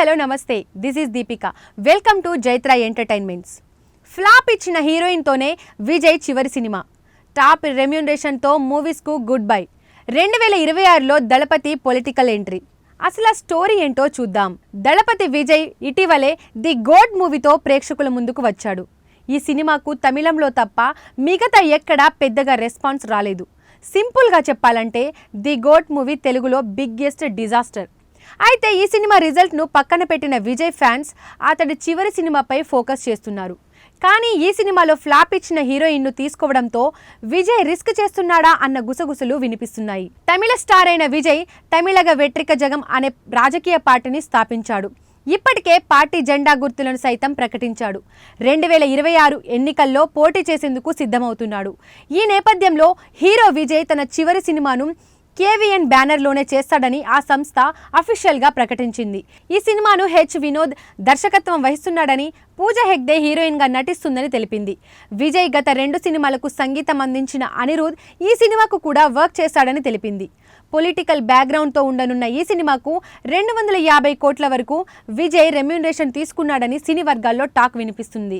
Hello namaste, this is Deepika. Welcome to Jaitra entertainments. Flop ఇచ్చిన హీరోయిన్తోనే విజయ్ చివరి సినిమా. టాప్ రెమ్యూనరేషన్తో మూవీస్కు గుడ్ బై. 2026లో దళపతి పొలిటికల్ ఎంట్రీ. అసలు ఆ స్టోరీ ఏంటో చూద్దాం. దళపతి విజయ్ ఇటీవలే ది గోడ్ మూవీతో ప్రేక్షకుల ముందుకు వచ్చాడు. ఈ సినిమాకు తమిళంలో తప్ప మిగతా ఎక్కడా పెద్దగా రెస్పాన్స్ రాలేదు. సింపుల్గా చెప్పాలంటే ది గోడ్ మూవీ తెలుగులో బిగ్గెస్ట్ డిజాస్టర్. అయితే ఈ సినిమా రిజల్ట్ను పక్కన పెట్టిన విజయ్ ఫ్యాన్స్ అతడి చివరి సినిమాపై ఫోకస్ చేస్తున్నారు. కానీ ఈ సినిమాలో ఫ్లాప్ ఇచ్చిన హీరోయిన్ను తీసుకోవడంతో విజయ్ రిస్క్ చేస్తున్నాడా అన్న గుసగుసలు వినిపిస్తున్నాయి. తమిళ స్టార్ అయిన విజయ్ తమిళగ వెట్రిక జగం అనే రాజకీయ పార్టీని స్థాపించాడు. ఇప్పటికే పార్టీ జెండా గుర్తులను సైతం ప్రకటించాడు. 2026 ఎన్నికల్లో పోటీ చేసేందుకు సిద్ధమవుతున్నాడు. ఈ నేపథ్యంలో హీరో విజయ్ తన చివరి సినిమాను కేవీఎన్ బ్యానర్లోనే చేస్తాడని ఆ సంస్థ అఫీషియల్గా ప్రకటించింది. ఈ సినిమాను వినోద్ దర్శకత్వం వహిస్తున్నాడని, పూజా హెగ్డే హీరోయిన్గా నటిస్తుందని తెలిపింది. విజయ్ గత 2 సినిమాలకు సంగీతం అందించిన అనిరుద్ ఈ సినిమాకు కూడా వర్క్ చేశాడని తెలిపింది. పొలిటికల్ బ్యాక్గ్రౌండ్తో ఉండనున్న ఈ సినిమాకు 250 కోట్ల వరకు విజయ్ రెమ్యూనరేషన్ తీసుకున్నాడని సినీ వర్గాల్లో టాక్ వినిపిస్తుంది.